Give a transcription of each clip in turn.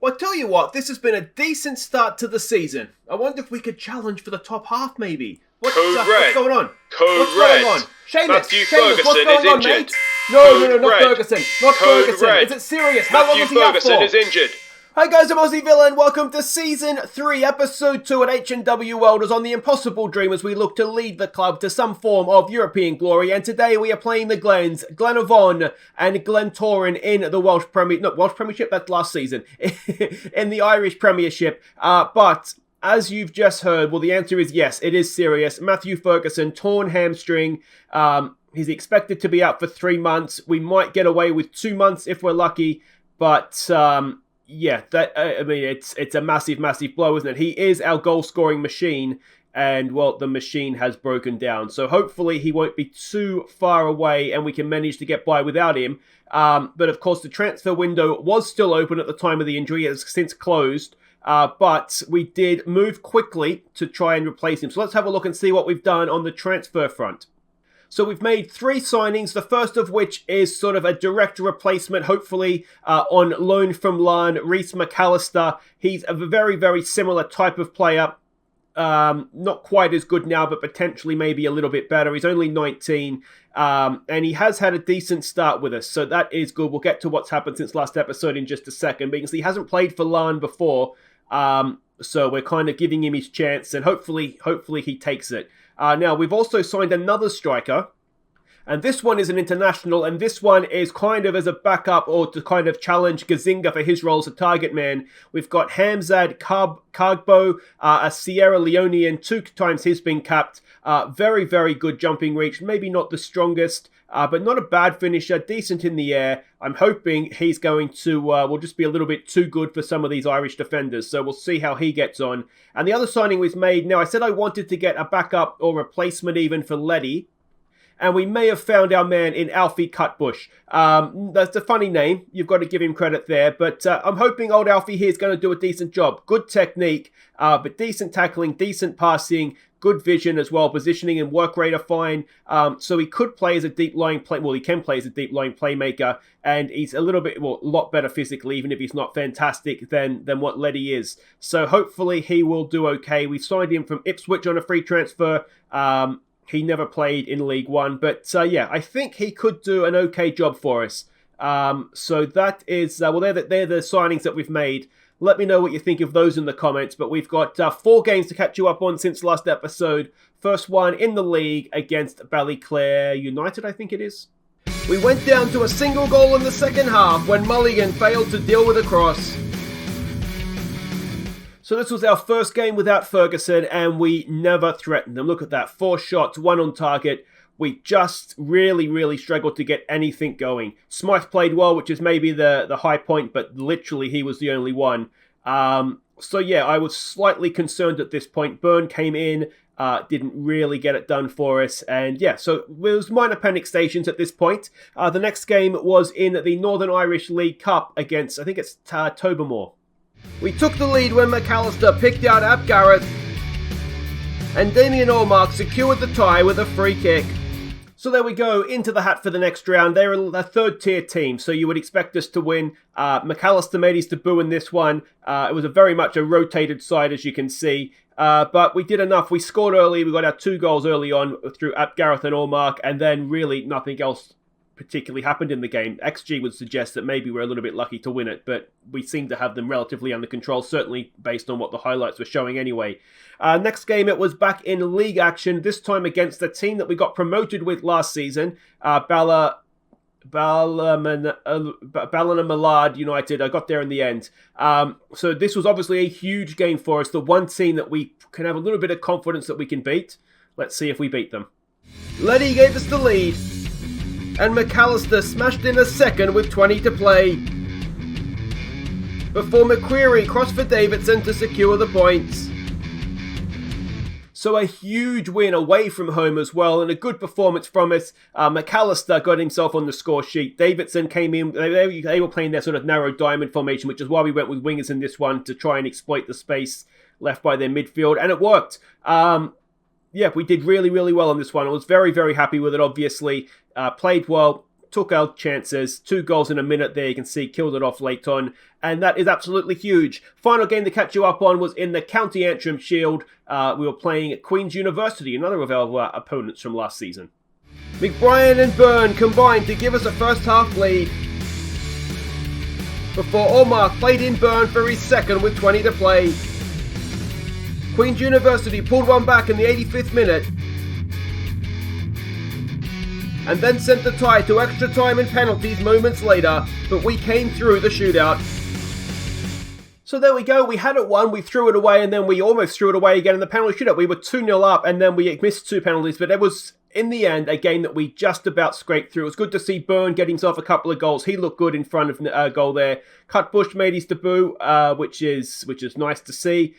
Well, I tell you what, this has been a decent start to the season. I wonder if we could challenge for the top half, maybe. What's going on? What's going on? Seamus, Matthew Seamus, what's Ferguson going is on, injured. mate? No, not Red. Ferguson. Not Code Ferguson. red. Is it serious? How long Matthew was he out Ferguson for? is injured. Hi guys, I'm Aussie Villa and welcome to Season 3, Episode 2 at H&W Welders on the impossible dream as we look to lead the club to some form of European glory. And today we are playing the Glens, Glenavon and Glentoran in the Welsh Premiership, that's last season, in the Irish Premiership. But as you've just heard, well, the answer is yes, it is serious. Matthew Ferguson, torn hamstring. He's expected to be out for 3 months. We might get away with 2 months if we're lucky. But, yeah, it's a massive, massive blow, isn't it? He is our goal-scoring machine, and, well, the machine has broken down. So hopefully he won't be too far away, and we can manage to get by without him. But, of course, the transfer window was still open at the time of the injury. It has since closed. But we did move quickly to try and replace him. So let's have a look and see what we've done on the transfer front. So we've made 3 signings, the first of which is sort of a direct replacement, hopefully, on loan from Larne, Rhys McAllister. He's a very, very similar type of player. Not quite as good now, but potentially maybe a little bit better. He's only 19, and he has had a decent start with us, so that is good. We'll get to what's happened since last episode in just a second, because he hasn't played for Larne before, so we're kind of giving him his chance, and hopefully he takes it. Now, we've also signed another striker, and this one is an international, and this one is kind of as a backup or to kind of challenge Gazinga for his role as a target man. We've got Hamzad Kagbo, a Sierra Leonean, 2 times he's been capped. Very, very good jumping reach, maybe not the strongest, but not a bad finisher, decent in the air. I'm hoping he's going to, will just be a little bit too good for some of these Irish defenders, so we'll see how he gets on. And the other signing we've made, now I said I wanted to get a backup or replacement even for Letty, and we may have found our man in Alfie Cutbush. That's a funny name, you've got to give him credit there, but I'm hoping old Alfie here is going to do a decent job. Good technique, but decent tackling, decent passing, good vision as well, positioning and work rate are fine. So he could play as a deep line he can play as a deep line playmaker, and he's a lot better physically, even if he's not fantastic than what Letty is. So hopefully he will do okay. We signed him from Ipswich on a free transfer. He never played in League One, but yeah, I think he could do an okay job for us. So that is, they're the signings that we've made. Let me know what you think of those in the comments, but we've got 4 games to catch you up on since last episode. First one in the league against Ballyclare United, I think it is. We went down to a single goal in the second half when Mulligan failed to deal with a cross. So this was our first game without Ferguson, and we never threatened them. Look at that, 4 shots, 1 on target. We just really, really struggled to get anything going. Smythe played well, which is maybe the high point, but literally he was the only one. So yeah, I was slightly concerned at this point. Byrne came in, didn't really get it done for us. And yeah, so it was minor panic stations at this point. The next game was in the Northern Irish League Cup against, I think it's Tobermoor. We took the lead when McAllister picked out Ap Garrett, and Damien Allmark secured the tie with a free kick. So there we go, into the hat for the next round. They're a third-tier team, so you would expect us to win. McAllister made his debut in this one. It was very much a rotated side, as you can see. But we did enough. We scored early. We got our 2 goals early on through Ap Garrett and Allmark, and then really nothing else particularly happened in the game. XG would suggest that maybe we're a little bit lucky to win it, but we seem to have them relatively under control, certainly based on what the highlights were showing anyway. Next game, it was back in league action, this time against the team that we got promoted with last season, Ballinamalard United. I got there in the end. So this was obviously a huge game for us, the one team that we can have a little bit of confidence that we can beat. Let's see if we beat them. Letty gave us the lead, and McAllister smashed in a second with 20 to play, before McQuarrie crossed for Davidson to secure the points. So a huge win away from home as well, and a good performance from us. McAllister got himself on the score sheet. Davidson came in, they were playing their sort of narrow diamond formation, which is why we went with wingers in this one to try and exploit the space left by their midfield, and it worked. Yeah, we did really, really well on this one. I was very, very happy with it, obviously. Played well, took our chances. 2 goals in a minute there, you can see, killed it off late on, and that is absolutely huge. Final game to catch you up on was in the County Antrim Shield. We were playing at Queen's University, another of our opponents from last season. McBrien and Byrne combined to give us a first half lead before Omar played in Byrne for his second with 20 to play. Queen's University pulled one back in the 85th minute and then sent the tie to extra time and penalties moments later, but we came through the shootout. So there we go, we had it won, we threw it away, and then we almost threw it away again in the penalty shootout. We were 2-0 up, and then we missed 2 penalties, but it was, in the end, a game that we just about scraped through. It was good to see Byrne get himself a couple of goals. He looked good in front of goal there. Cutbush made his debut, which is nice to see.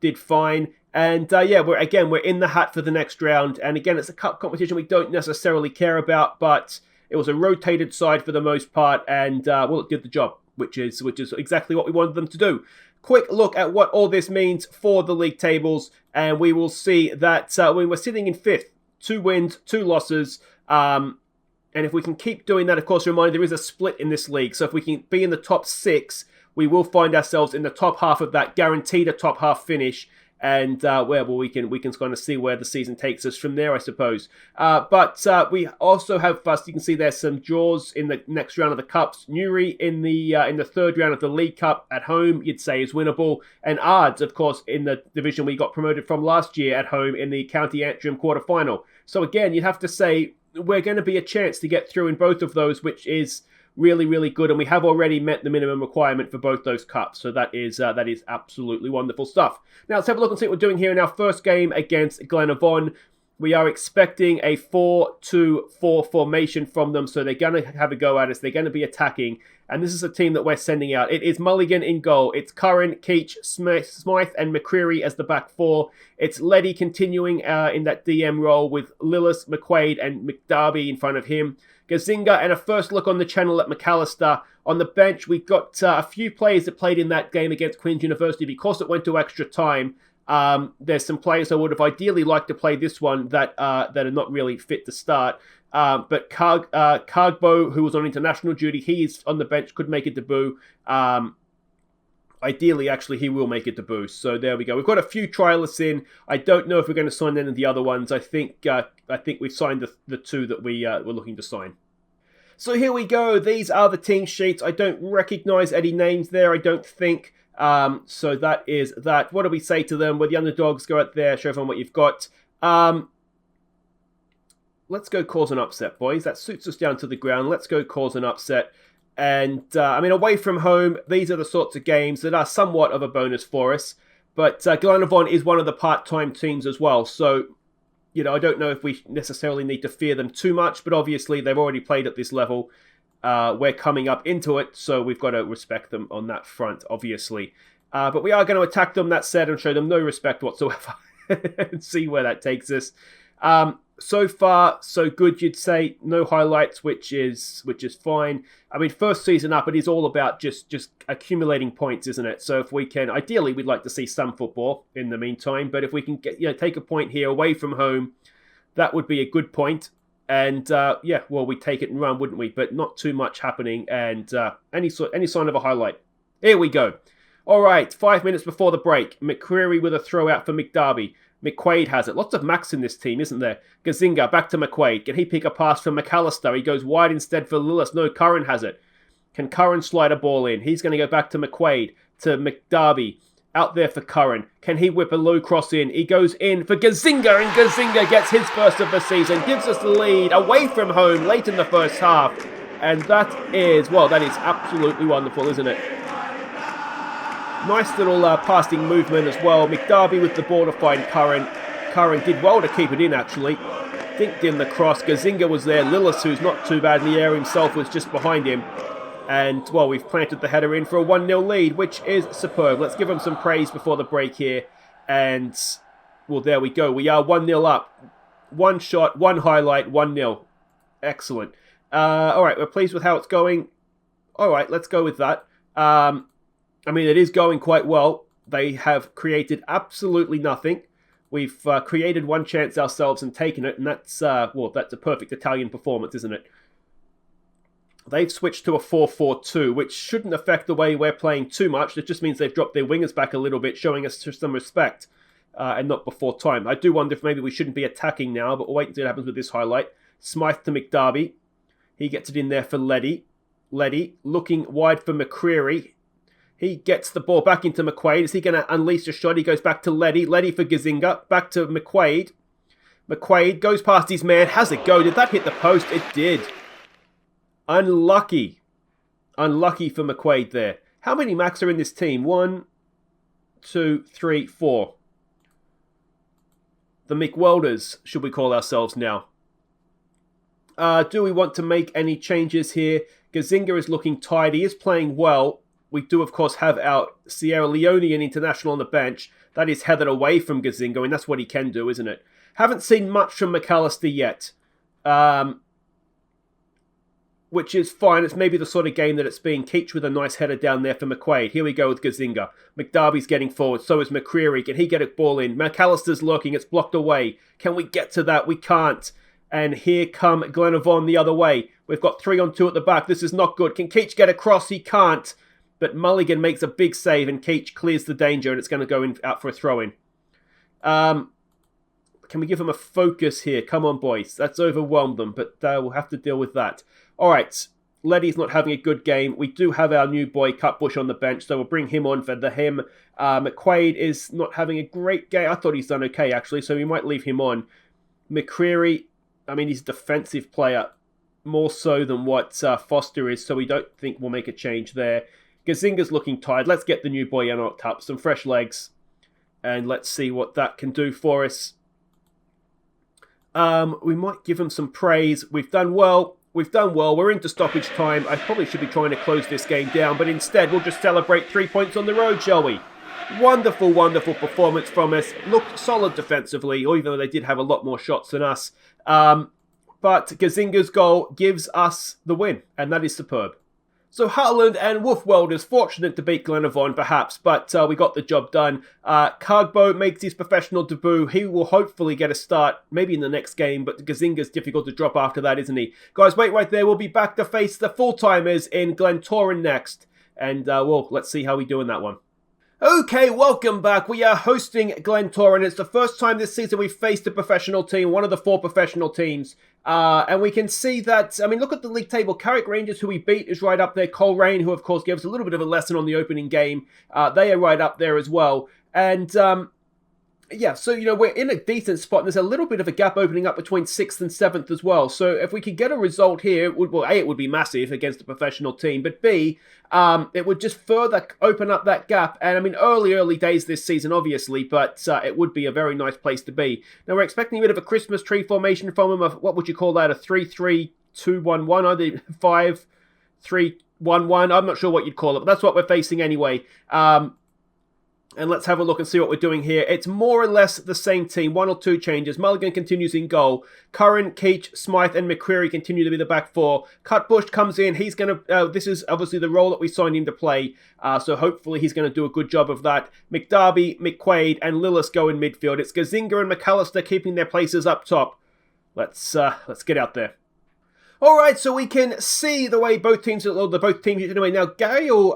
Did fine. And we're in the hat for the next round. And again, it's a cup competition we don't necessarily care about, but it was a rotated side for the most part, and it did the job, which is exactly what we wanted them to do. Quick look at what all this means for the league tables, and we will see that we were sitting in 5th. 2 wins, 2 losses, and if we can keep doing that, of course, remind there is a split in this league, so if we can be in the top 6, we will find ourselves in the top half of that, guaranteed a top half finish, and we can kind of see where the season takes us from there, I suppose. But we also have, as you can see, there's some draws in the next round of the Cups. Newry in the 3rd round of the League Cup at home, you'd say, is winnable. And Ards, of course, in the division we got promoted from last year at home in the County Antrim quarter-final. So again, you'd have to say we're going to be a chance to get through in both of those, which is really, really good. And we have already met the minimum requirement for both those cups. So that is absolutely wonderful stuff. Now let's have a look and see what we're doing here in our first game against Glenavon. We are expecting a 4-2-4 formation from them. So they're going to have a go at us. They're going to be attacking. And this is a team that we're sending out. It is Mulligan in goal. It's Curran, Keach, Smythe, and McCreary as the back 4. It's Leddy continuing in that DM role with Lillis, McQuaid, and McDarby in front of him. Gazinga, and a first look on the channel at McAllister. On the bench, we've got a few players that played in that game against Queen's University because it went to extra time. There's some players I would have ideally liked to play this one that are not really fit to start. But Cargbo, who was on international duty, he is on the bench, could make a debut. Ideally, actually, he will make a debut. So there we go. We've got a few trialists in. I don't know if we're going to sign any of the other ones. I think we've signed the 2 that we were looking to sign. So here we go. These are the team sheets. I don't recognize any names there, I don't think. So that is that. What do we say to them? We're the underdogs. Go out there, show everyone what you've got. Let's go cause an upset, boys. That suits us down to the ground. Let's go cause an upset. And, away from home, these are the sorts of games that are somewhat of a bonus for us. But Glenavon is one of the part-time teams as well. So, I don't know if we necessarily need to fear them too much. But obviously, they've already played at this level. We're coming up into it, so we've got to respect them on that front, obviously. But we are going to attack them, that said, and show them no respect whatsoever. And see where that takes us. So far, so good, you'd say. No highlights, which is fine. I mean, first season up, it is all about just accumulating points, isn't it? So if we can, ideally, we'd like to see some football in the meantime. But if we can get take a point here away from home, that would be a good point. And we take it and run, wouldn't we? But not too much happening, and any sign of a highlight. Here we go. All right, 5 minutes before the break, McCreary with a throw out for McDarby. McQuaid has it. Lots of Macs in this team, isn't there? Gazinga, back to McQuaid. Can he pick a pass from McAllister? He goes wide instead for Lillis. No, Curran has it. Can Curran slide a ball in? He's going to go back to McQuaid, to McDarby. Out there for Curran. Can he whip a low cross in? He goes in for Gazinga, and Gazinga gets his first of the season. Gives us the lead away from home late in the first half. And that is absolutely wonderful, isn't it? Nice little passing movement as well. McDarby with the ball to find Curran. Curran did well to keep it in, actually. Dinked in the cross. Gazinga was there. Lillis, who's not too bad in the air himself, was just behind him. And, we've planted the header in for a 1-0 lead, which is superb. Let's give them some praise before the break here. And, there we go. We are 1-0 up. One shot, one highlight, 1-0. Excellent. All right, we're pleased with how it's going. All right, let's go with that. It is going quite well. They have created absolutely nothing. We've created one chance ourselves and taken it, and that's a perfect Italian performance, isn't it? They've switched to a 4-4-2, which shouldn't affect the way we're playing too much. It just means they've dropped their wingers back a little bit, showing us some respect, and not before time. I do wonder if maybe we shouldn't be attacking now, but we'll wait and see what happens with this highlight. Smythe to McDarby. He gets it in there for Leddy. Leddy looking wide for McCreary. He gets the ball back into McQuaid. Is he going to unleash a shot? He goes back to Leddy. Leddy for Gazinga. Back to McQuaid. McQuaid goes past his man. Has a go. Did that hit the post? It did. Unlucky. Unlucky for McQuaid there. How many Macs are in this team? 1, 2, 3, 4. The McWelders, should we call ourselves now? Do we want to make any changes here? Gazinga is looking tired. He is playing well. We do, of course, have our Sierra Leonean international on the bench. That is headed away from Gazinga, and that's what he can do, isn't it? Haven't seen much from McAllister yet. Which is fine. It's maybe the sort of game that it's been. Keach with a nice header down there for McQuaid. Here we go with Gazinga. McDarby's getting forward. So is McCreary. Can he get a ball in? McAllister's lurking. It's blocked away. Can we get to that? We can't. And here come Glenavon the other way. We've got 3-on-2 at the back. This is not good. Can Keach get across? He can't. But Mulligan makes a big save and Keach clears the danger and it's going to go out for a throw-in. Can we give him a focus here? Come on, boys. That's overwhelmed them, but we'll have to deal with that. All right. Leddy's not having a good game. We do have our new boy, Cutbush, on the bench, so we'll bring him on for him. McQuaid is not having a great game. I thought he's done okay, actually, so we might leave him on. McCreary, I mean, he's a defensive player, more so than what Foster is, so we don't think we'll make a change there. Gazinga's looking tired. Let's get the new boy up, some fresh legs, and let's see what that can do for us. We might give him some praise. We've done well. We're into stoppage time. I probably should be trying to close this game down, but instead we'll just celebrate 3 points on the road, shall we? Wonderful, wonderful performance from us. Looked solid defensively, even though they did have a lot more shots than us. But Gazinga's goal gives us the win, and that is superb. So Heartland and Wolf Welders fortunate to beat Glenavon, perhaps, but we got the job done. Cargbo makes his professional debut. He will hopefully get a start, maybe in the next game, but Gazinga's difficult to drop after that, isn't he? Guys, wait right there. We'll be back to face the full-timers in Glentoran next, and let's see how we do in that one. Okay, welcome back. We are hosting Glentoran. It's the first time this season we've faced a professional team, one of the 4 professional teams. And we can see that, I mean, look at the league table. Carrick Rangers, who we beat, is right up there. Coleraine, who of course gave us a little bit of a lesson on the opening game. They are right up there as well. And yeah, so, we're in a decent spot. And there's a little bit of a gap opening up between 6th and 7th as well. So if we could get a result here, it would be massive against a professional team. But B, it would just further open up that gap. And I mean, early days this season, obviously, but it would be a very nice place to be. Now, we're expecting a bit of a Christmas tree formation from them. What would you call that? A 3-3-2-1-1? Either 5-3-1-1? I'm not sure what you'd call it, but that's what we're facing anyway. And let's have a look and see what we're doing here. It's more or less the same team. 1 or 2 changes. Mulligan continues in goal. Curran, Keach, Smythe, and McCreary continue to be the back 4. Cutbush comes in. He's going to... this is obviously the role that we signed him to play. So hopefully he's going to do a good job of that. McDarby, McQuaid, and Lillis go in midfield. It's Gazinga and McAllister keeping their places up top. Let's get out there. All right, so we can see the way both teams anyway. Now, Gail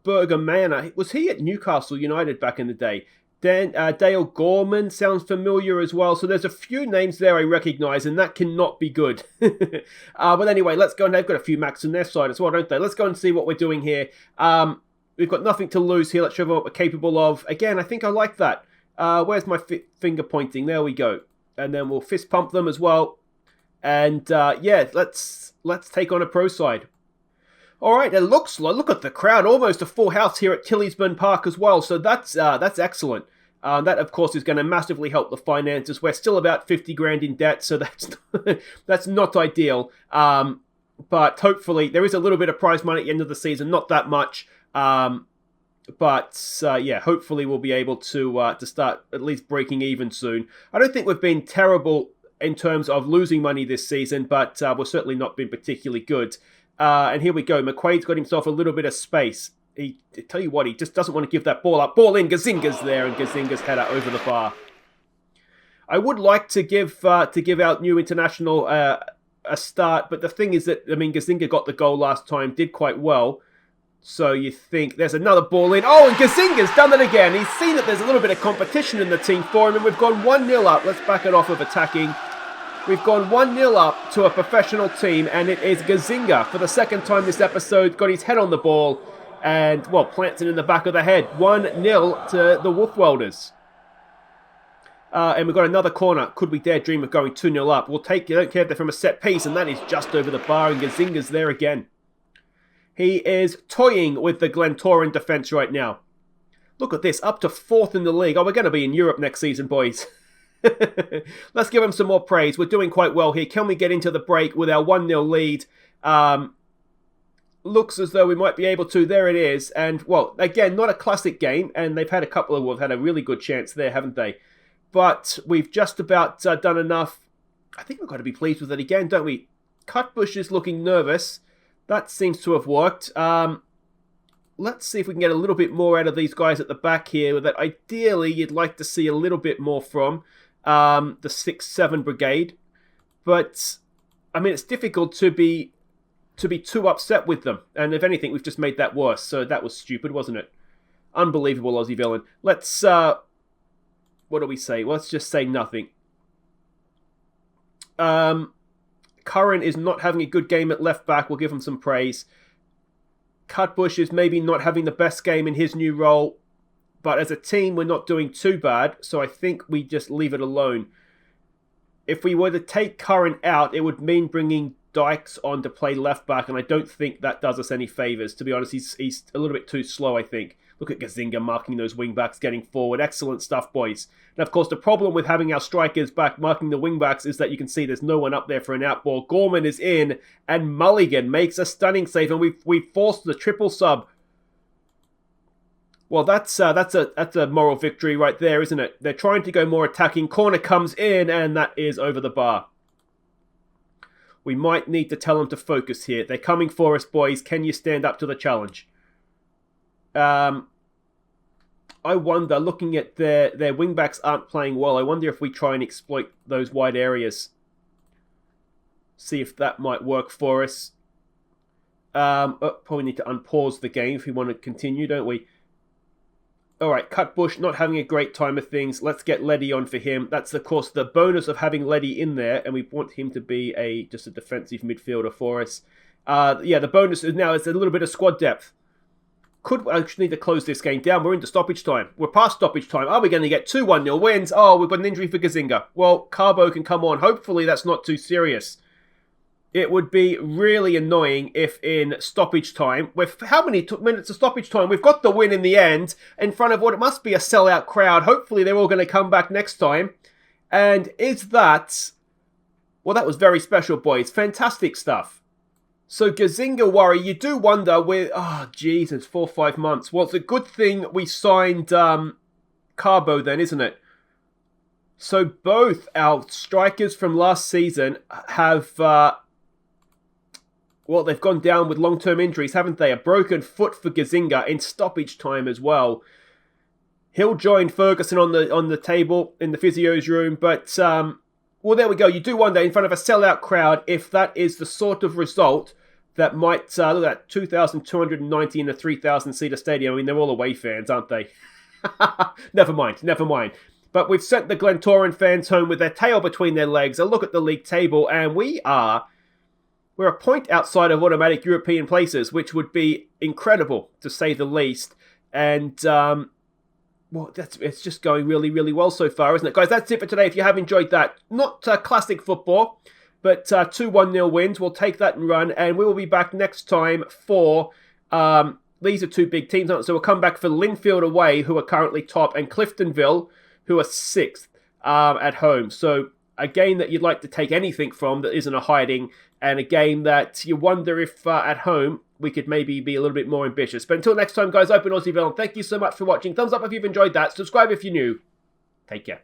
Berger-Manor, was he at Newcastle United back in the day? Dale Gorman sounds familiar as well. So there's a few names there I recognise, and that cannot be good. But anyway, let's go. And they've got a few Macs on their side as well, don't they? Let's go and see what we're doing here. We've got nothing to lose here. Let's show them what we're capable of. Again, I think I like that. Where's my finger pointing? There we go. And then we'll fist pump them as well. And yeah, let's take on a pro side. All right, it looks like, look at the crowd, almost a full house here at Tillysburn Park as well. So that's excellent. That of course is going to massively help the finances. We're still about 50 grand in debt, so that's not ideal. But hopefully there is a little bit of prize money at the end of the season, not that much. But yeah, hopefully we'll be able to start at least breaking even soon. I don't think we've been terrible in terms of losing money this season, but we've certainly not been particularly good. And here we go. McQuaid's got himself a little bit of space. I tell you what, he just doesn't want to give that ball up. Ball in, Gazinga's there, and Gazinga's header over the bar. I would like to give our new international a start, but the thing is that, I mean, Gazziniga got the goal last time, did quite well. So you think there's another ball in. Oh, and Gazinga's done it again. He's seen that there's a little bit of competition in the team for him, and we've gone 1-0 up. Let's back it off of attacking. We've gone 1-0 up to a professional team, and it is Gazziniga for the second time this episode. Got his head on the ball and, well, plants it in the back of the head. 1-0 to the Wolf Welders. And we've got another corner. Could we dare dream of going 2-0 up? We'll take, you don't care if they're from a set piece, and that is just over the bar, and Gazinga's there again. He is toying with the Glentoran defence right now. Look at this, up to 4th in the league. Oh, we're going to be in Europe next season, boys. Let's give him some more praise. We're doing quite well here. Can we get into the break with our 1-0 lead? Looks as though we might be able to. There it is. And, well, again, not a classic game. And they've had a couple of who have had a really good chance there, haven't they? But we've just about done enough. I think we've got to be pleased with it again, don't we? Cutbush is looking nervous. That seems to have worked. Let's see if we can get a little bit more out of these guys at the back here that ideally you'd like to see a little bit more from the 6-7 brigade. But, I mean, it's difficult to be too upset with them. And if anything, we've just made that worse. So that was stupid, wasn't it? Unbelievable, Aussie villain. Let's, what do we say? Let's just say nothing. Curran is not having a good game at left back. We'll give him some praise. Cutbush is maybe not having the best game in his new role. But as a team, we're not doing too bad. So I think we just leave it alone. If we were to take Curran out, it would mean bringing Dykes on to play left back. And I don't think that does us any favours. To be honest, he's a little bit too slow, I think. Look at Gazziniga marking those wing-backs, getting forward. Excellent stuff, boys. And, of course, the problem with having our strikers back marking the wing-backs is that you can see there's no one up there for an outball. Gorman is in, and Mulligan makes a stunning save, and we forced the triple sub. Well, that's a moral victory right there, isn't it? They're trying to go more attacking. Corner comes in, and that is over the bar. We might need to tell them to focus here. They're coming for us, boys. Can you stand up to the challenge? I wonder, looking at their wing-backs aren't playing well, I wonder if we try and exploit those wide areas. See if that might work for us. Probably need to unpause the game if we want to continue, don't we? Alright, Cutbush not having a great time of things. Let's get Leddy on for him. That's, of course, the bonus of having Leddy in there, and we want him to be just a defensive midfielder for us. Yeah, the bonus is now is a little bit of squad depth. I just need to close this game down. We're into stoppage time. We're past stoppage time. Are we going to get 2 1-0 wins? Oh, we've got an injury for Gazziniga. Well, Carbo can come on. Hopefully that's not too serious. It would be really annoying if in stoppage time, with how many minutes of stoppage time, we've got the win in the end in front of what it must be a sellout crowd. Hopefully they're all going to come back next time. And is that... Well, that was very special, boys. Fantastic stuff. So Gazziniga worry, you do wonder with, oh Jesus, 4 or 5 months. Well, it's a good thing we signed Carbo then, isn't it? So both our strikers from last season have, well, they've gone down with long-term injuries, haven't they? A broken foot for Gazziniga in stoppage time as well. He'll join Ferguson on the table in the physio's room, but, well, there we go. You do wonder in front of a sellout crowd if that is the sort of result that might, look at that, 2,290 in a 3,000-seater stadium. I mean, they're all away fans, aren't they? Never mind. But we've sent the Glentoran fans home with their tail between their legs. A look at the league table, and we're a point outside of automatic European places, which would be incredible, to say the least. And, well, it's just going really, really well so far, isn't it? Guys, that's it for today. If you have enjoyed that, not classic football, but 2 1-0 wins. We'll take that and run, and we will be back next time for... these are 2 big teams, aren't they? So we'll come back for Linfield away, who are currently top, and Cliftonville, who are 6th at home. So a game that you'd like to take anything from that isn't a hiding, and a game that you wonder if at home we could maybe be a little bit more ambitious. But until next time, guys, I've been Aussie Villain. Thank you so much for watching. Thumbs up if you've enjoyed that. Subscribe if you're new. Take care.